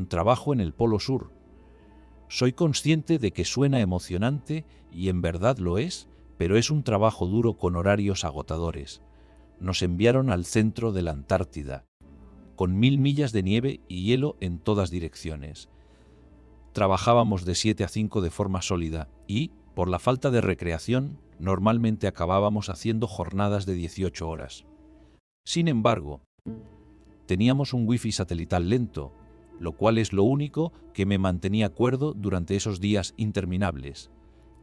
trabajo en el Polo Sur. Soy consciente de que suena emocionante y en verdad lo es, pero es un trabajo duro con horarios agotadores. Nos enviaron al centro de la Antártida, con 1000 millas de nieve y hielo en todas direcciones. Trabajábamos de 7 a 5 de forma sólida y, por la falta de recreación, normalmente acabábamos haciendo jornadas de 18 horas. Sin embargo, teníamos un wifi satelital lento, lo cual es lo único que me mantenía cuerdo durante esos días interminables.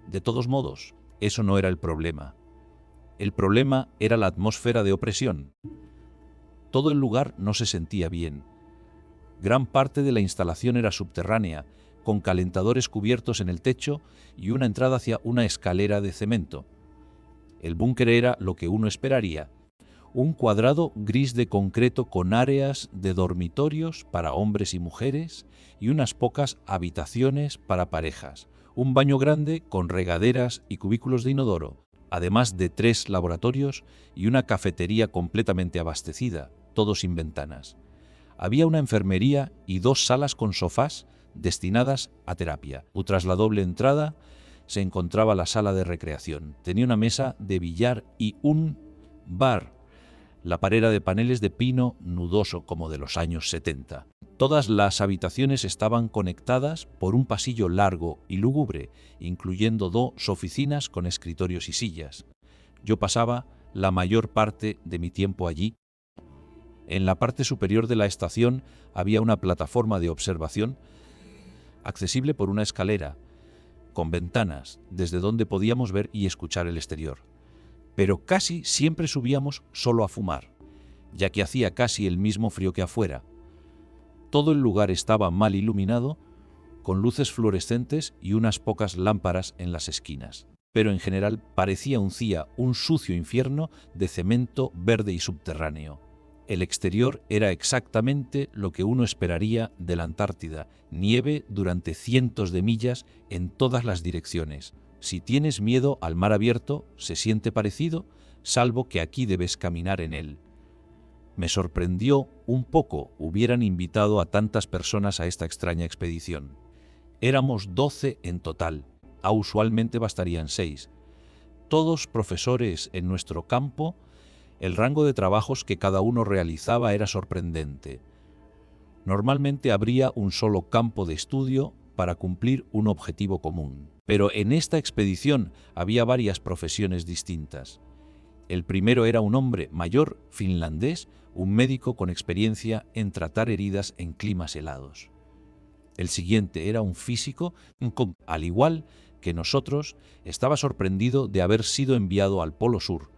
De todos modos, eso no era el problema. El problema era la atmósfera de opresión. Todo el lugar no se sentía bien. Gran parte de la instalación era subterránea, con calentadores cubiertos en el techo y una entrada hacia una escalera de cemento. El búnker era lo que uno esperaría: un cuadrado gris de concreto con áreas de dormitorios para hombres y mujeres y unas pocas habitaciones para parejas, un baño grande con regaderas y cubículos de inodoro, además de 3 laboratorios y una cafetería completamente abastecida, todo sin ventanas. Había una enfermería y 2 salas con sofás destinadas a terapia. Tras la doble entrada se encontraba la sala de recreación. Tenía una mesa de billar y un bar. La pared era de paneles de pino nudoso como de los años 70. Todas las habitaciones estaban conectadas por un pasillo largo y lúgubre, incluyendo 2 oficinas con escritorios y sillas. Yo pasaba la mayor parte de mi tiempo allí. En la parte superior de la estación había una plataforma de observación accesible por una escalera, con ventanas, desde donde podíamos ver y escuchar el exterior. Pero casi siempre subíamos solo a fumar, ya que hacía casi el mismo frío que afuera. Todo el lugar estaba mal iluminado, con luces fluorescentes y unas pocas lámparas en las esquinas. Pero en general parecía un sucio infierno de cemento verde y subterráneo. El exterior era exactamente lo que uno esperaría de la Antártida: nieve durante cientos de millas en todas las direcciones. Si tienes miedo al mar abierto, se siente parecido, salvo que aquí debes caminar en él. Me sorprendió un poco hubieran invitado a tantas personas a esta extraña expedición. Éramos 12 en total, usualmente bastarían 6. Todos profesores en nuestro campo. El rango de trabajos que cada uno realizaba era sorprendente. Normalmente habría un solo campo de estudio para cumplir un objetivo común. Pero en esta expedición había varias profesiones distintas. El primero era un hombre mayor finlandés, un médico con experiencia en tratar heridas en climas helados. El siguiente era un físico, al igual que nosotros, estaba sorprendido de haber sido enviado al Polo Sur,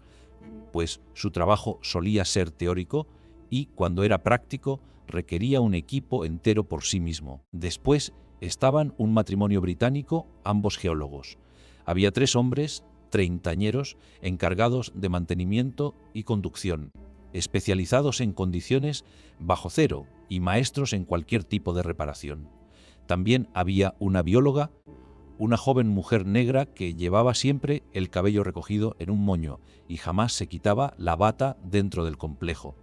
pues su trabajo solía ser teórico y, cuando era práctico, requería un equipo entero por sí mismo. Después estaban un matrimonio británico, ambos geólogos. Había 3 hombres treintañeros encargados de mantenimiento y conducción, especializados en condiciones bajo cero y maestros en cualquier tipo de reparación. También había una bióloga, una joven mujer negra que llevaba siempre el cabello recogido en un moño y jamás se quitaba la bata dentro del complejo.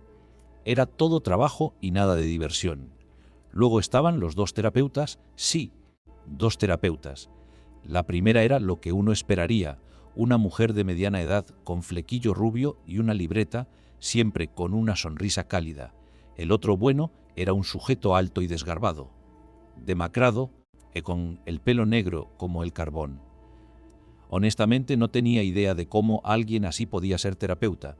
Era todo trabajo y nada de diversión. Luego estaban los 2 terapeutas, sí, 2 terapeutas. La primera era lo que uno esperaría, una mujer de mediana edad con flequillo rubio y una libreta, siempre con una sonrisa cálida. El otro bueno era un sujeto alto y desgarbado, demacrado, con el pelo negro como el carbón. Honestamente no tenía idea de cómo alguien así podía ser terapeuta.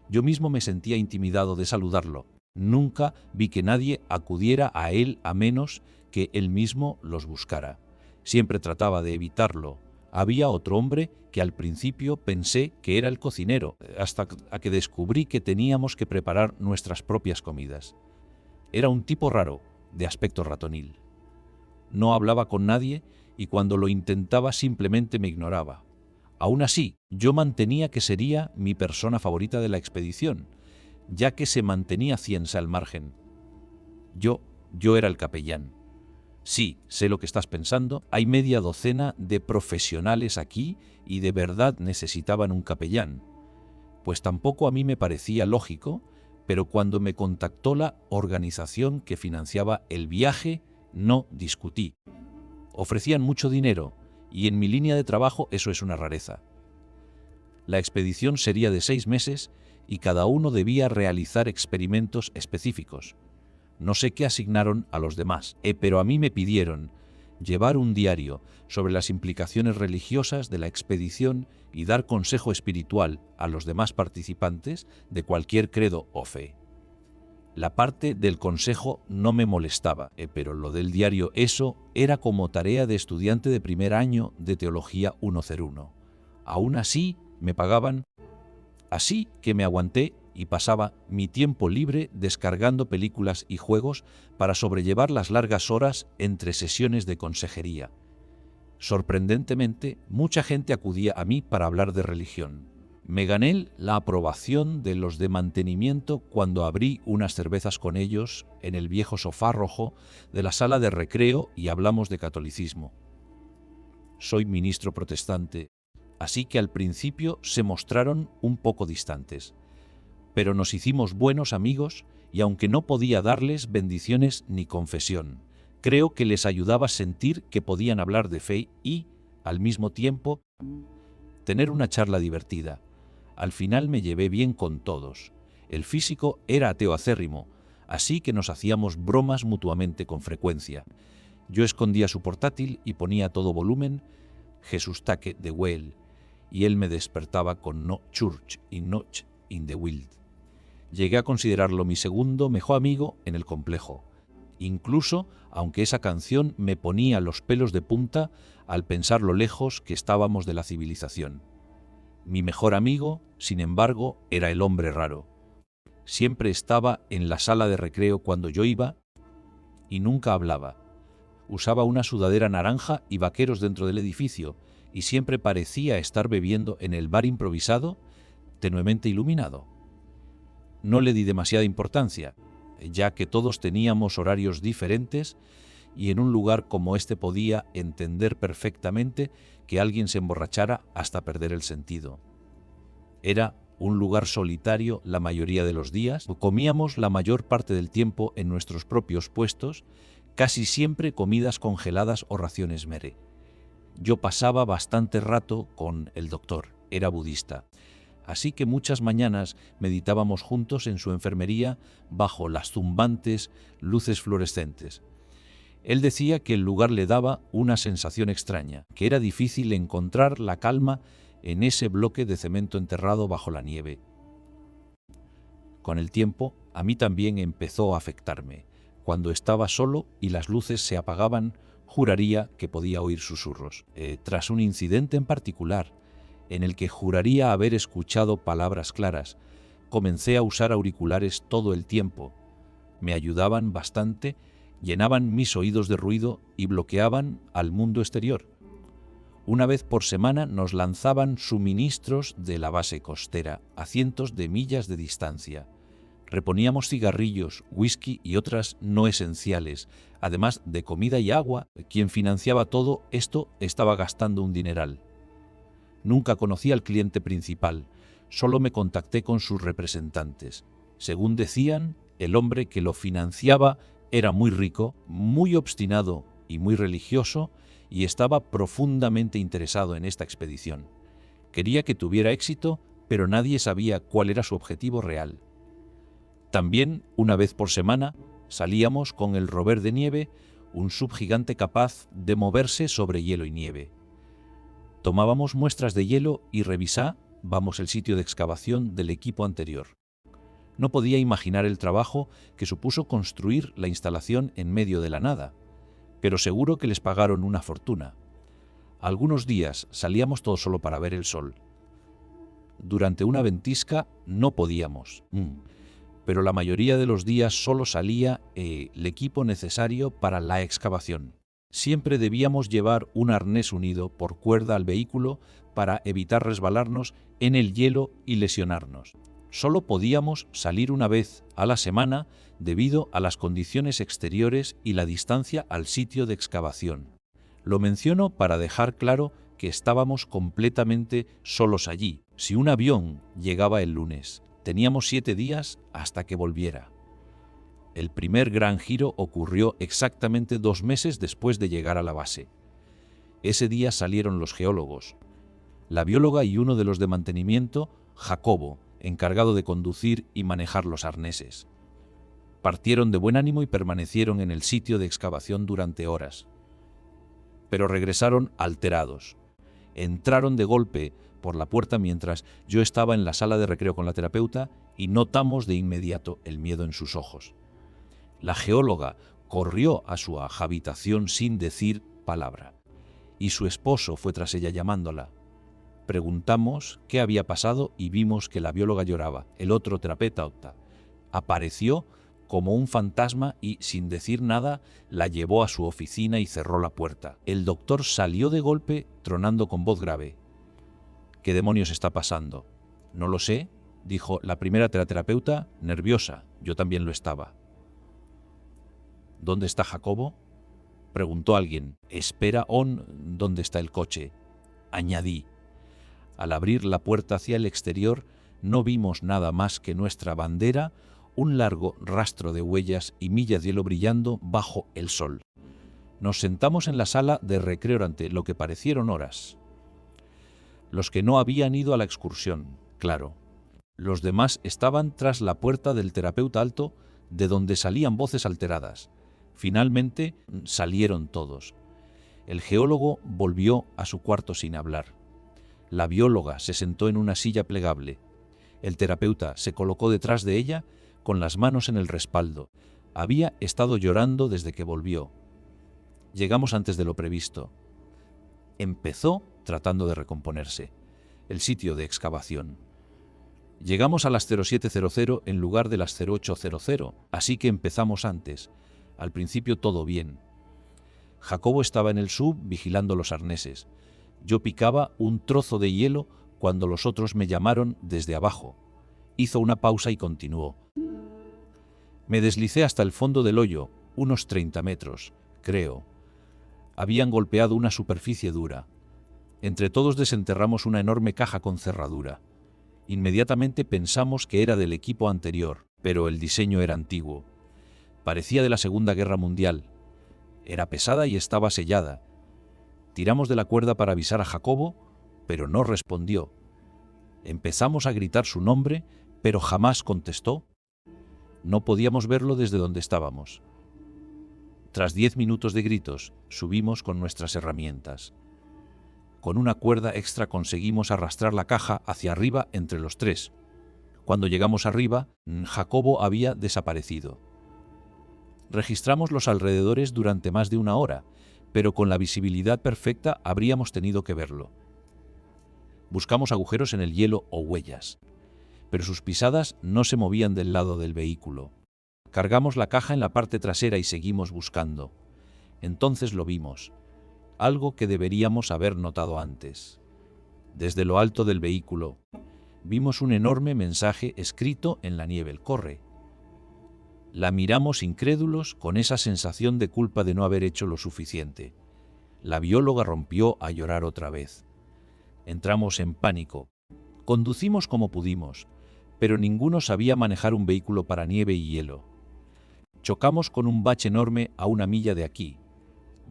Yo mismo me sentía intimidado de saludarlo. Nunca vi que nadie acudiera a él a menos que él mismo los buscara. Siempre trataba de evitarlo. Había otro hombre que al principio pensé que era el cocinero, hasta que descubrí que teníamos que preparar nuestras propias comidas. Era un tipo raro, de aspecto ratonil. No hablaba con nadie y cuando lo intentaba simplemente me ignoraba. Aún así, yo mantenía que sería mi persona favorita de la expedición, ya que se mantenía cienza al margen. Yo era el capellán. Sí, sé lo que estás pensando, hay media docena de profesionales aquí y de verdad necesitaban un capellán. Pues tampoco a mí me parecía lógico, pero cuando me contactó la organización que financiaba el viaje, no discutí. Ofrecían mucho dinero, y en mi línea de trabajo eso es una rareza. La expedición sería de 6 meses y cada uno debía realizar experimentos específicos. No sé qué asignaron a los demás, pero a mí me pidieron llevar un diario sobre las implicaciones religiosas de la expedición y dar consejo espiritual a los demás participantes de cualquier credo o fe. La parte del consejo no me molestaba, pero lo del diario, eso era como tarea de estudiante de primer año de Teología 101. Aún así, me pagaban, así que me aguanté y pasaba mi tiempo libre descargando películas y juegos para sobrellevar las largas horas entre sesiones de consejería. Sorprendentemente, mucha gente acudía a mí para hablar de religión. Me gané la aprobación de los de mantenimiento cuando abrí unas cervezas con ellos en el viejo sofá rojo de la sala de recreo y hablamos de catolicismo. Soy ministro protestante, así que al principio se mostraron un poco distantes. Pero nos hicimos buenos amigos y aunque no podía darles bendiciones ni confesión, creo que les ayudaba a sentir que podían hablar de fe y, al mismo tiempo, tener una charla divertida. Al final me llevé bien con todos. El físico era ateo acérrimo, así que nos hacíamos bromas mutuamente con frecuencia. Yo escondía su portátil y ponía a todo volumen Jesus Take the Wheel, y él me despertaba con No Church in Notch in the Wild. Llegué a considerarlo mi segundo mejor amigo en el complejo, incluso aunque esa canción me ponía los pelos de punta al pensar lo lejos que estábamos de la civilización. Mi mejor amigo, sin embargo, era el hombre raro. Siempre estaba en la sala de recreo cuando yo iba y nunca hablaba. Usaba una sudadera naranja y vaqueros dentro del edificio y siempre parecía estar bebiendo en el bar improvisado, tenuemente iluminado. No le di demasiada importancia, ya que todos teníamos horarios diferentes y en un lugar como este podía entender perfectamente que alguien se emborrachara hasta perder el sentido. Era un lugar solitario la mayoría de los días, comíamos la mayor parte del tiempo en nuestros propios puestos, casi siempre comidas congeladas o raciones mere. Yo pasaba bastante rato con el doctor, era budista, así que muchas mañanas meditábamos juntos en su enfermería bajo las zumbantes luces fluorescentes. Él decía que el lugar le daba una sensación extraña, que era difícil encontrar la calma en ese bloque de cemento enterrado bajo la nieve. Con el tiempo, a mí también empezó a afectarme. Cuando estaba solo y las luces se apagaban, juraría que podía oír susurros. Tras un incidente en particular, en el que juraría haber escuchado palabras claras, comencé a usar auriculares todo el tiempo. Me ayudaban bastante, llenaban mis oídos de ruido y bloqueaban al mundo exterior. Una vez por semana nos lanzaban suministros de la base costera a cientos de millas de distancia. Reponíamos cigarrillos, whisky y otras no esenciales, además de comida y agua. Quien financiaba todo esto estaba gastando un dineral. Nunca conocí al cliente principal, solo me contacté con sus representantes. Según decían, el hombre que lo financiaba era muy rico, muy obstinado y muy religioso, y estaba profundamente interesado en esta expedición. Quería que tuviera éxito, pero nadie sabía cuál era su objetivo real. También, una vez por semana, salíamos con el rover de nieve, un subgigante capaz de moverse sobre hielo y nieve. Tomábamos muestras de hielo y revisábamos el sitio de excavación del equipo anterior. No podía imaginar el trabajo que supuso construir la instalación en medio de la nada, pero seguro que les pagaron una fortuna. Algunos días salíamos todos solo para ver el sol. Durante una ventisca no podíamos, pero la mayoría de los días solo salía el equipo necesario para la excavación. Siempre debíamos llevar un arnés unido por cuerda al vehículo para evitar resbalarnos en el hielo y lesionarnos. Solo podíamos salir una vez a la semana debido a las condiciones exteriores y la distancia al sitio de excavación. Lo menciono para dejar claro que estábamos completamente solos allí. Si un avión llegaba el lunes Teníamos 7 días hasta que volviera. El primer gran giro ocurrió exactamente 2 meses después de llegar a la base. Ese día salieron los geólogos, la bióloga y uno de los de mantenimiento, Jacobo, encargado de conducir y manejar los arneses. Partieron de buen ánimo y permanecieron en el sitio de excavación durante horas. Pero regresaron alterados. Entraron de golpe por la puerta mientras yo estaba en la sala de recreo con la terapeuta y notamos de inmediato el miedo en sus ojos. La geóloga corrió a su habitación sin decir palabra, y su esposo fue tras ella llamándola. Preguntamos qué había pasado y vimos que la bióloga lloraba. El otro terapeuta apareció como un fantasma y, sin decir nada, la llevó a su oficina y cerró la puerta. El doctor salió de golpe, tronando con voz grave. ¿Qué demonios está pasando? No lo sé, dijo la primera terapeuta, nerviosa. Yo también lo estaba. ¿Dónde está Jacobo? Preguntó alguien. Espera, ¿dónde está el coche? Añadí. Al abrir la puerta hacia el exterior, no vimos nada más que nuestra bandera, un largo rastro de huellas y millas de hielo brillando bajo el sol. Nos sentamos en la sala de recreo durante lo que parecieron horas. Los que no habían ido a la excursión, claro. Los demás estaban tras la puerta del terapeuta alto, de donde salían voces alteradas. Finalmente salieron todos. El geólogo volvió a su cuarto sin hablar. La bióloga se sentó en una silla plegable. El terapeuta se colocó detrás de ella con las manos en el respaldo. Había estado llorando desde que volvió. Llegamos antes de lo previsto. Empezó, tratando de recomponerse, el sitio de excavación. Llegamos a las 07:00 en lugar de las 08:00, así que empezamos antes. Al principio todo bien. Jacobo estaba en el sub vigilando los arneses. Yo picaba un trozo de hielo cuando los otros me llamaron desde abajo. Hizo una pausa y continuó. Me deslicé hasta el fondo del hoyo, unos 30 metros, creo. Habían golpeado una superficie dura. Entre todos desenterramos una enorme caja con cerradura. Inmediatamente pensamos que era del equipo anterior, pero el diseño era antiguo. Parecía de la Segunda Guerra Mundial. Era pesada y estaba sellada. Tiramos de la cuerda para avisar a Jacobo, pero no respondió. Empezamos a gritar su nombre, pero jamás contestó. No podíamos verlo desde donde estábamos. Tras 10 minutos de gritos, subimos con nuestras herramientas. Con una cuerda extra conseguimos arrastrar la caja hacia arriba entre los tres. Cuando llegamos arriba, Jacobo había desaparecido. Registramos los alrededores durante más de 1 hora, pero con la visibilidad perfecta habríamos tenido que verlo. Buscamos agujeros en el hielo o huellas, pero sus pisadas no se movían del lado del vehículo. Cargamos la caja en la parte trasera y seguimos buscando. Entonces lo vimos, algo que deberíamos haber notado antes. Desde lo alto del vehículo, vimos un enorme mensaje escrito en la nieve. Corre. La miramos incrédulos con esa sensación de culpa de no haber hecho lo suficiente. La bióloga rompió a llorar otra vez. Entramos en pánico. Conducimos como pudimos, pero ninguno sabía manejar un vehículo para nieve y hielo. Chocamos con un bache enorme a 1 milla de aquí.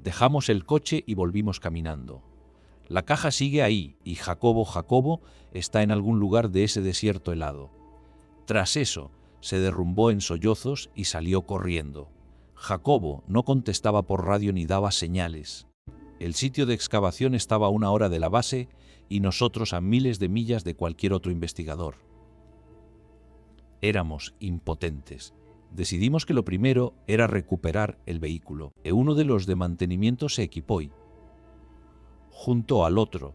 Dejamos el coche y volvimos caminando. La caja sigue ahí y Jacobo está en algún lugar de ese desierto helado. Tras eso, se derrumbó en sollozos y salió corriendo. Jacobo no contestaba por radio ni daba señales. El sitio de excavación estaba a 1 hora de la base y nosotros a miles de millas de cualquier otro investigador. Éramos impotentes. Decidimos que lo primero era recuperar el vehículo, e uno de los de mantenimiento se equipó y, junto al otro,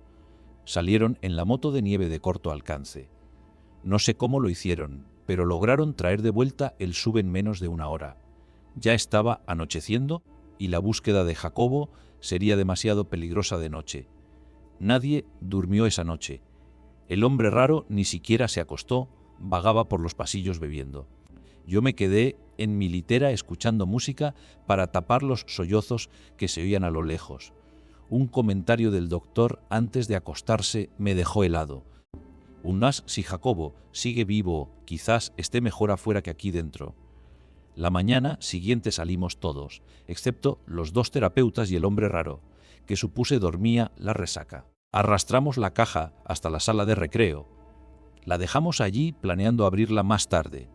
salieron en la moto de nieve de corto alcance. No sé cómo lo hicieron, pero lograron traer de vuelta el sub en menos de 1 hora. Ya estaba anocheciendo y la búsqueda de Jacobo sería demasiado peligrosa de noche. Nadie durmió esa noche. El hombre raro ni siquiera se acostó, vagaba por los pasillos bebiendo. Yo me quedé en mi litera escuchando música para tapar los sollozos que se oían a lo lejos. Un comentario del doctor antes de acostarse me dejó helado. Un más si Jacobo sigue vivo, quizás esté mejor afuera que aquí dentro. La mañana siguiente salimos todos, excepto los 2 terapeutas y el hombre raro, que supuse dormía la resaca. Arrastramos la caja hasta la sala de recreo. La dejamos allí planeando abrirla más tarde.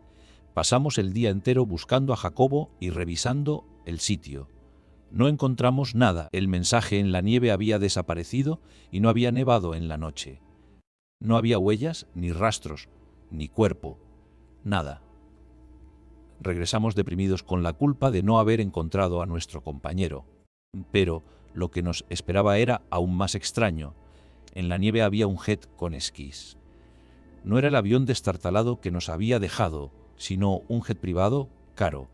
Pasamos el día entero buscando a Jacobo y revisando el sitio. No encontramos nada. El mensaje en la nieve había desaparecido y no había nevado en la noche. No había huellas, ni rastros, ni cuerpo. Nada. Regresamos deprimidos con la culpa de no haber encontrado a nuestro compañero. Pero lo que nos esperaba era aún más extraño. En la nieve había un jet con esquís. No era el avión destartalado que nos había dejado, sino un jet privado caro.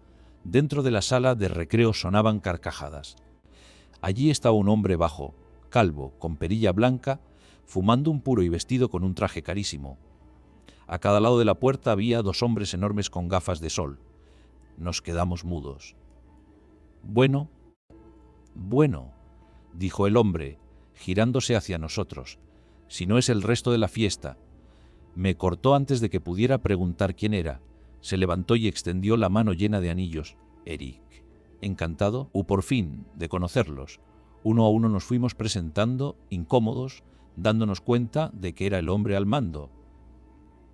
Dentro de la sala de recreo sonaban carcajadas. Allí estaba un hombre bajo, calvo, con perilla blanca, fumando un puro y vestido con un traje carísimo. A cada lado de la puerta había 2 hombres enormes con gafas de sol. Nos quedamos mudos. Bueno, dijo el hombre, girándose hacia nosotros, si no es el resto de la fiesta. Me cortó antes de que pudiera preguntar quién era. Se levantó y extendió la mano llena de anillos. Eric. Encantado, por fin, de conocerlos. Uno a uno nos fuimos presentando, incómodos, dándonos cuenta de que era el hombre al mando.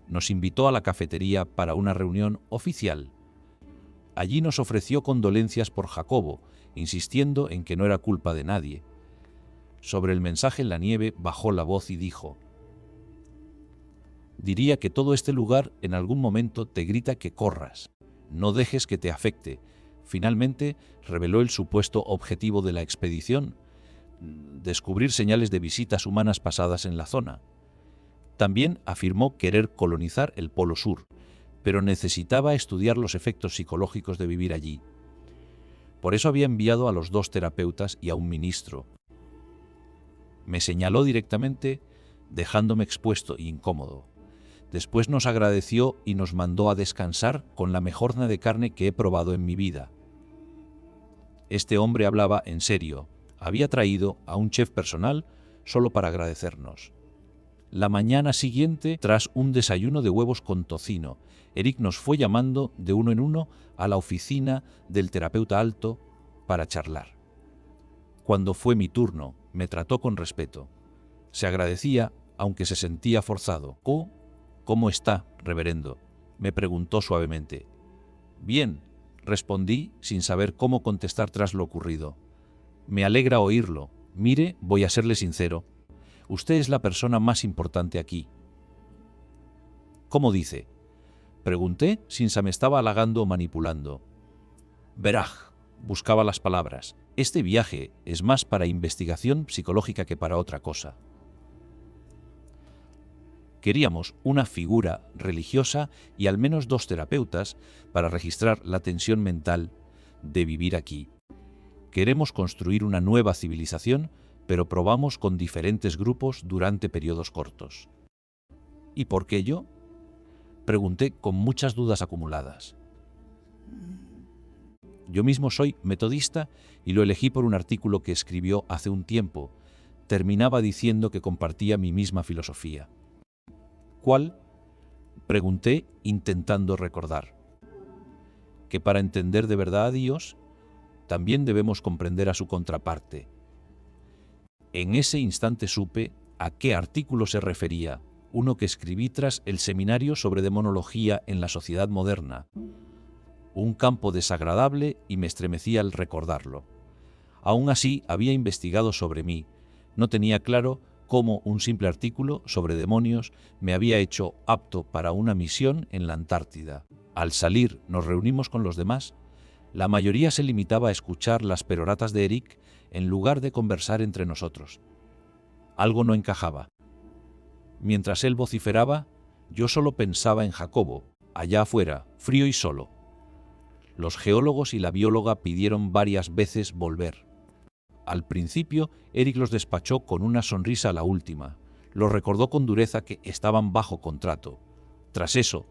Nos invitó a la cafetería para una reunión oficial. Allí nos ofreció condolencias por Jacobo, insistiendo en que no era culpa de nadie. Sobre el mensaje en la nieve bajó la voz y dijo: diría que todo este lugar en algún momento te grita que corras. No dejes que te afecte. Finalmente reveló el supuesto objetivo de la expedición: descubrir señales de visitas humanas pasadas en la zona. También afirmó querer colonizar el Polo Sur, pero necesitaba estudiar los efectos psicológicos de vivir allí. Por eso había enviado a los 2 terapeutas y a un ministro. Me señaló directamente, dejándome expuesto e incómodo. Después nos agradeció y nos mandó a descansar con la mejorna de carne que he probado en mi vida. Este hombre hablaba en serio. Había traído a un chef personal solo para agradecernos. La mañana siguiente, tras un desayuno de huevos con tocino, Eric nos fue llamando de uno en uno a la oficina del terapeuta alto para charlar. Cuando fue mi turno, me trató con respeto. Se agradecía, aunque se sentía forzado. ¿Cómo está, reverendo?, me preguntó suavemente. Bien, respondí sin saber cómo contestar tras lo ocurrido. Me alegra oírlo. Mire, voy a serle sincero. Usted es la persona más importante aquí. ¿Cómo dice?, pregunté sin se me estaba halagando o manipulando. Veraj, buscaba las palabras. Este viaje es más para investigación psicológica que para otra cosa. Queríamos una figura religiosa y al menos 2 terapeutas para registrar la tensión mental de vivir aquí. Queremos construir una nueva civilización, pero probamos con diferentes grupos durante periodos cortos. ¿Y por qué yo?, pregunté con muchas dudas acumuladas. Yo mismo soy metodista y lo elegí por un artículo que escribió hace un tiempo. Terminaba diciendo que compartía mi misma filosofía. ¿Cuál?, pregunté intentando recordar. Que para entender de verdad a Dios, también debemos comprender a su contraparte. En ese instante supe a qué artículo se refería, uno que escribí tras el seminario sobre demonología en la sociedad moderna. Un campo desagradable y me estremecía al recordarlo. Aún así, había investigado sobre mí. No tenía claro cómo un simple artículo sobre demonios me había hecho apto para una misión en la Antártida. Al salir, nos reunimos con los demás. La mayoría se limitaba a escuchar las peroratas de Eric en lugar de conversar entre nosotros. Algo no encajaba. Mientras él vociferaba, yo solo pensaba en Jacobo, allá afuera, frío y solo. Los geólogos y la bióloga pidieron varias veces volver. Al principio, Eric los despachó con una sonrisa a la última. Los recordó con dureza que estaban bajo contrato. Tras eso,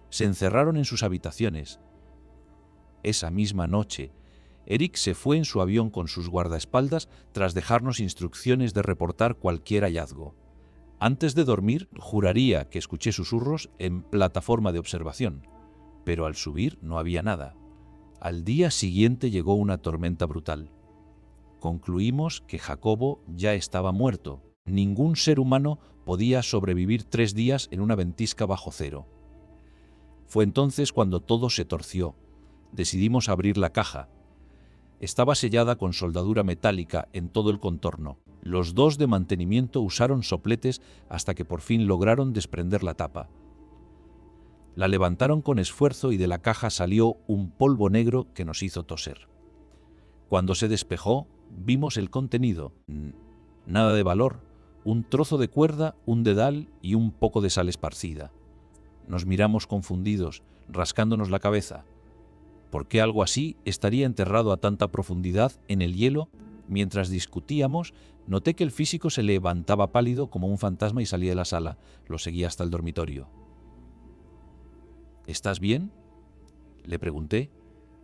se encerraron en sus habitaciones. Esa misma noche, Eric se fue en su avión con sus guardaespaldas tras dejarnos instrucciones de reportar cualquier hallazgo. Antes de dormir, juraría que escuché susurros en plataforma de observación, pero al subir no había nada. Al día siguiente llegó una tormenta brutal. Concluimos que Jacobo ya estaba muerto. Ningún ser humano podía sobrevivir 3 días en una ventisca bajo cero. Fue entonces cuando todo se torció. Decidimos abrir la caja. Estaba sellada con soldadura metálica en todo el contorno. Los 2 de mantenimiento usaron sopletes hasta que por fin lograron desprender la tapa. La levantaron con esfuerzo y de la caja salió un polvo negro que nos hizo toser. Cuando se despejó, vimos el contenido. Nada de valor, un trozo de cuerda, un dedal y un poco de sal esparcida. Nos miramos confundidos, rascándonos la cabeza. ¿Por qué algo así estaría enterrado a tanta profundidad en el hielo? Mientras discutíamos, noté que el físico se levantaba pálido como un fantasma y salía de la sala. Lo seguía hasta el dormitorio. ¿Estás bien?, le pregunté.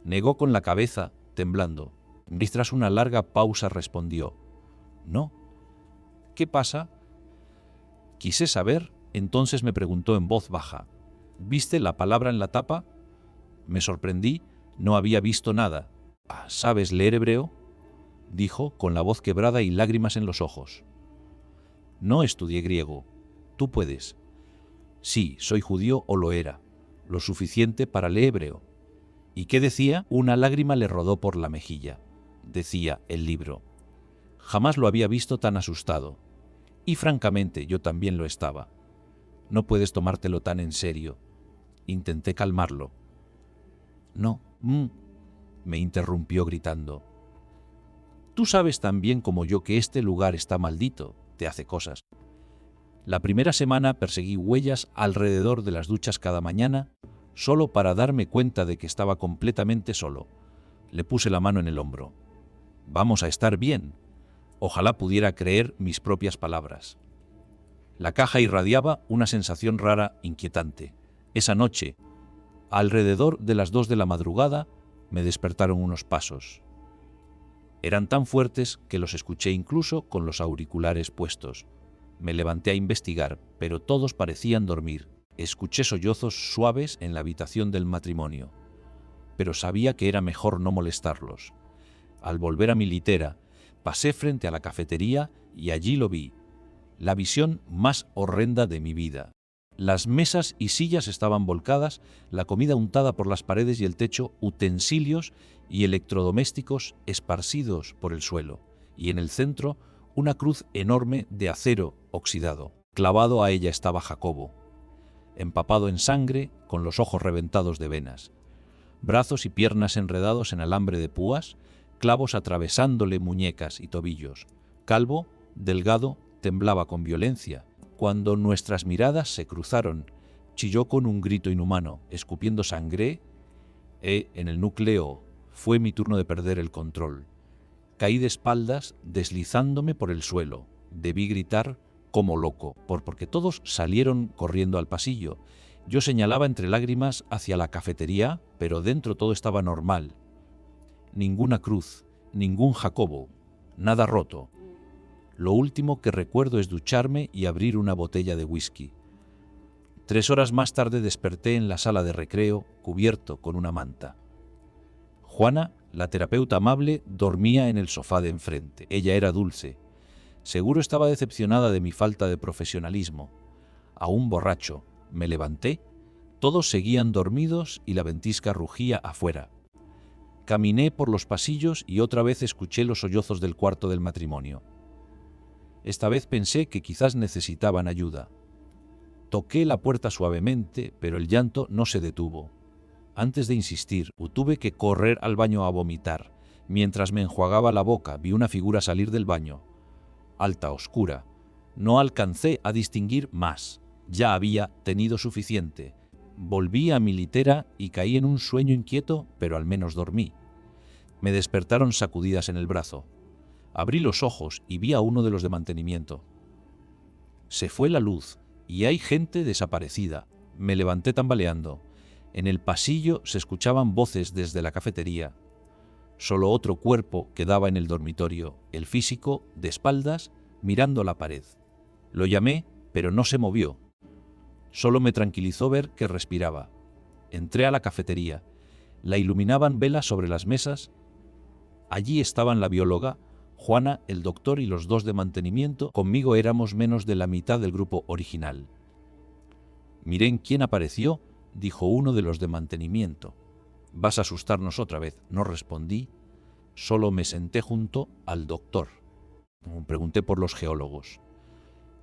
Negó con la cabeza, temblando. Y tras una larga pausa respondió: «No». «¿Qué pasa?». Quise saber, entonces me preguntó en voz baja: «¿Viste la palabra en la tapa?». Me sorprendí, no había visto nada. «¿Sabes leer hebreo?», dijo con la voz quebrada y lágrimas en los ojos. «No estudié griego. ¿Tú puedes?». «Sí, soy judío o lo era. Lo suficiente para leer hebreo». ¿Y qué decía? Una lágrima le rodó por la mejilla. Decía el libro. Jamás lo había visto tan asustado. Y francamente yo también lo estaba. «No puedes tomártelo tan en serio». Intenté calmarlo. «No, me interrumpió gritando. «Tú sabes tan bien como yo que este lugar está maldito, te hace cosas». La primera semana perseguí huellas alrededor de las duchas cada mañana, solo para darme cuenta de que estaba completamente solo. Le puse la mano en el hombro. «Vamos a estar bien». Ojalá pudiera creer mis propias palabras. La caja irradiaba una sensación rara, inquietante. Esa noche, alrededor de las 2 de la madrugada, me despertaron unos pasos. Eran tan fuertes que los escuché incluso con los auriculares puestos. Me levanté a investigar, pero todos parecían dormir. Escuché sollozos suaves en la habitación del matrimonio, pero sabía que era mejor no molestarlos. Al volver a mi litera, pasé frente a la cafetería y allí lo vi, la visión más horrenda de mi vida. Las mesas y sillas estaban volcadas, la comida untada por las paredes y el techo, utensilios y electrodomésticos esparcidos por el suelo, y en el centro una cruz enorme de acero oxidado. Clavado a ella estaba Jacobo, empapado en sangre, con los ojos reventados de venas, brazos y piernas enredados en alambre de púas, clavos atravesándole muñecas y tobillos. Calvo, delgado, temblaba con violencia. Cuando nuestras miradas se cruzaron, chilló con un grito inhumano, escupiendo sangre. En el núcleo fue mi turno de perder el control. Caí de espaldas, deslizándome por el suelo. Debí gritar como loco, porque todos salieron corriendo al pasillo. Yo señalaba entre lágrimas hacia la cafetería, pero dentro todo estaba normal. Ninguna cruz, ningún Jacobo, nada roto. Lo último que recuerdo es ducharme y abrir una botella de whisky. 3 horas más tarde desperté en la sala de recreo, cubierto con una manta. Juana, la terapeuta amable, dormía en el sofá de enfrente. Ella era dulce. Seguro estaba decepcionada de mi falta de profesionalismo. Aún borracho, me levanté. Todos seguían dormidos y la ventisca rugía afuera. Caminé por los pasillos y otra vez escuché los sollozos del cuarto del matrimonio. Esta vez pensé que quizás necesitaban ayuda. Toqué la puerta suavemente, pero el llanto no se detuvo. Antes de insistir, tuve que correr al baño a vomitar. Mientras me enjuagaba la boca, vi una figura salir del baño. Alta, oscura. No alcancé a distinguir más. Ya había tenido suficiente. Volví a mi litera y caí en un sueño inquieto, pero al menos dormí. Me despertaron sacudidas en el brazo. Abrí los ojos y vi a uno de los de mantenimiento. Se fue la luz y hay gente desaparecida. Me levanté tambaleando. En el pasillo se escuchaban voces desde la cafetería. Solo otro cuerpo quedaba en el dormitorio, el físico, de espaldas, mirando la pared. Lo llamé, pero no se movió. Solo me tranquilizó ver que respiraba. Entré a la cafetería. La iluminaban velas sobre las mesas. Allí estaban la bióloga, Juana, el doctor y los dos de mantenimiento. Conmigo éramos menos de la mitad del grupo original. «Miren quién apareció», dijo uno de los de mantenimiento. «Vas a asustarnos otra vez», no respondí. Solo me senté junto al doctor. Pregunté por los geólogos.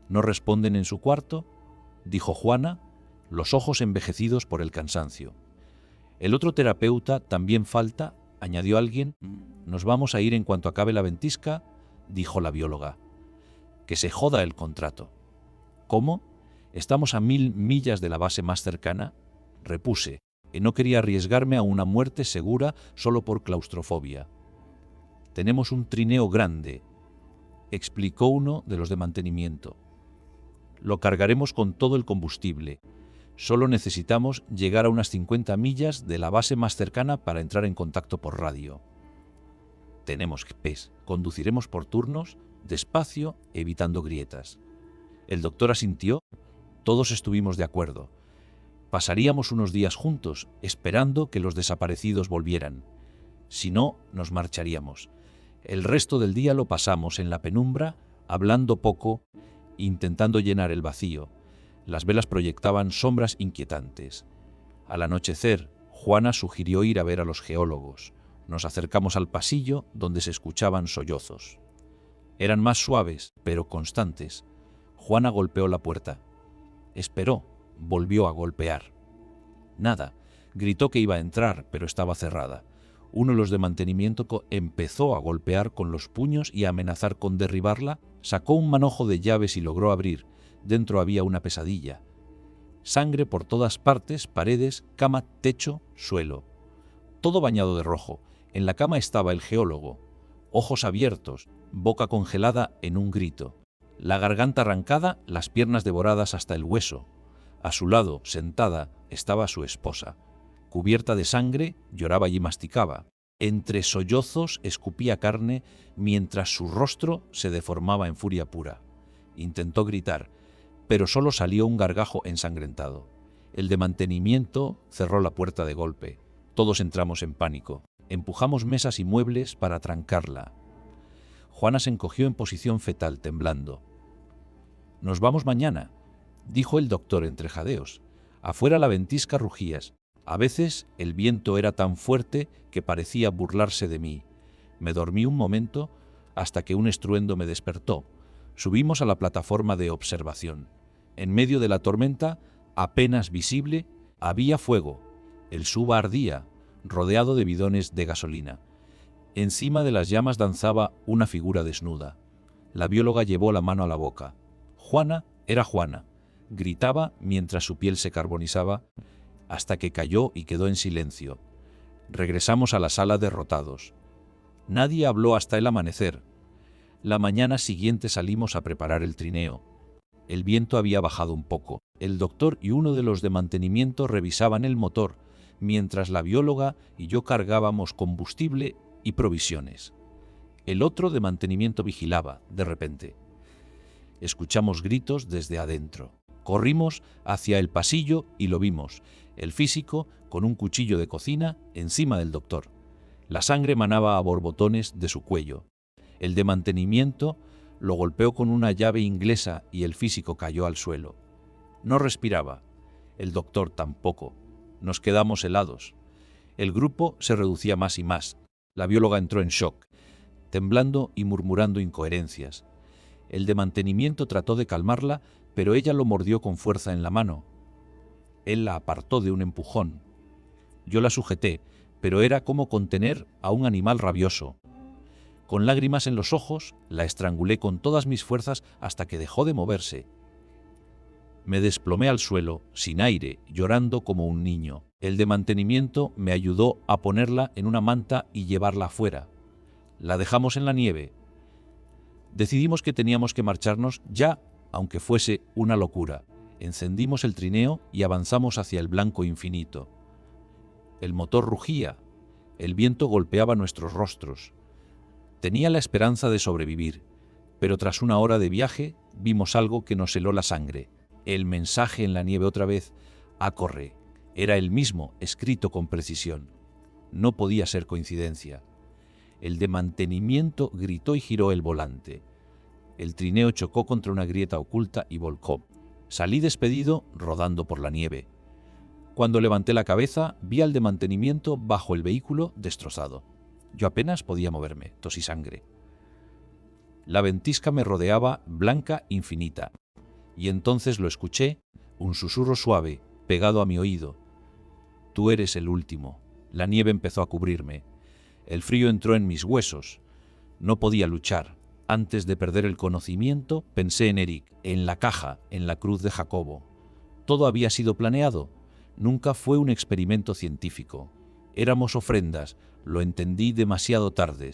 «¿No responden en su cuarto?», dijo Juana, los ojos envejecidos por el cansancio. «El otro terapeuta también falta», añadió alguien. «Nos vamos a ir en cuanto acabe la ventisca», dijo la bióloga. «Que se joda el contrato». «¿Cómo? ¿Estamos a 1000 millas de la base más cercana?», repuse, que no quería arriesgarme a una muerte segura solo por claustrofobia. «Tenemos un trineo grande», explicó uno de los de mantenimiento. «Lo cargaremos con todo el combustible. Solo necesitamos llegar a unas 50 millas de la base más cercana para entrar en contacto por radio. Tenemos GPS. Conduciremos por turnos, despacio, evitando grietas». El doctor asintió. Todos estuvimos de acuerdo. Pasaríamos unos días juntos, esperando que los desaparecidos volvieran. Si no, nos marcharíamos. El resto del día lo pasamos en la penumbra, hablando poco, intentando llenar el vacío. Las velas proyectaban sombras inquietantes. Al anochecer, Juana sugirió ir a ver a los geólogos. Nos acercamos al pasillo donde se escuchaban sollozos. Eran más suaves, pero constantes. Juana golpeó la puerta. Esperó, volvió a golpear. Nada. Gritó que iba a entrar, pero estaba cerrada. Uno de los de mantenimiento empezó a golpear con los puños y a amenazar con derribarla. Sacó un manojo de llaves y logró abrir. Dentro había una pesadilla. Sangre por todas partes, paredes, cama, techo, suelo. Todo bañado de rojo. En la cama estaba el geólogo. Ojos abiertos, boca congelada en un grito. La garganta arrancada, las piernas devoradas hasta el hueso. A su lado, sentada, estaba su esposa. Cubierta de sangre, lloraba y masticaba. Entre sollozos escupía carne mientras su rostro se deformaba en furia pura. Intentó gritar, pero solo salió un gargajo ensangrentado. El de mantenimiento cerró la puerta de golpe. Todos entramos en pánico. Empujamos mesas y muebles para trancarla. Juana se encogió en posición fetal, temblando. «Nos vamos mañana», dijo el doctor entre jadeos. Afuera la ventisca rugías. A veces el viento era tan fuerte que parecía burlarse de mí. Me dormí un momento hasta que un estruendo me despertó. Subimos a la plataforma de observación. En medio de la tormenta, apenas visible, había fuego. El suba ardía, rodeado de bidones de gasolina. Encima de las llamas danzaba una figura desnuda. La bióloga llevó la mano a la boca. Juana era Juana. Gritaba mientras su piel se carbonizaba, hasta que cayó y quedó en silencio. Regresamos a la sala derrotados. Nadie habló hasta el amanecer. La mañana siguiente salimos a preparar el trineo. El viento había bajado un poco. El doctor y uno de los de mantenimiento revisaban el motor, mientras la bióloga y yo cargábamos combustible y provisiones. El otro de mantenimiento vigilaba, de repente. Escuchamos gritos desde adentro. Corrimos hacia el pasillo y lo vimos, el físico con un cuchillo de cocina encima del doctor. La sangre manaba a borbotones de su cuello. El de mantenimiento lo golpeó con una llave inglesa y el físico cayó al suelo. No respiraba. El doctor tampoco. Nos quedamos helados. El grupo se reducía más y más. La bióloga entró en shock, temblando y murmurando incoherencias. El de mantenimiento trató de calmarla, pero ella lo mordió con fuerza en la mano. Él la apartó de un empujón. Yo la sujeté, pero era como contener a un animal rabioso. Con lágrimas en los ojos, la estrangulé con todas mis fuerzas hasta que dejó de moverse. Me desplomé al suelo, sin aire, llorando como un niño. El de mantenimiento me ayudó a ponerla en una manta y llevarla afuera. La dejamos en la nieve. Decidimos que teníamos que marcharnos ya, aunque fuese una locura. Encendimos el trineo y avanzamos hacia el blanco infinito. El motor rugía. El viento golpeaba nuestros rostros. Tenía la esperanza de sobrevivir, Pero tras una hora de viaje, vimos algo que nos heló la sangre. El mensaje en la nieve otra vez, a correr. Era el mismo, escrito con precisión. No podía ser coincidencia. El de mantenimiento gritó y giró el volante. El trineo chocó contra una grieta oculta y volcó. Salí despedido, rodando por la nieve. Cuando levanté la cabeza, vi al de mantenimiento bajo el vehículo destrozado. Yo apenas podía moverme, tosí sangre. La ventisca me rodeaba, blanca, infinita. Y entonces lo escuché, un susurro suave, pegado a mi oído. Tú eres el último. La nieve empezó a cubrirme. El frío entró en mis huesos. No podía luchar. Antes de perder el conocimiento, pensé en Eric, en la caja, en la cruz de Jacobo. Todo había sido planeado. Nunca fue un experimento científico. Éramos ofrendas. Lo entendí demasiado tarde.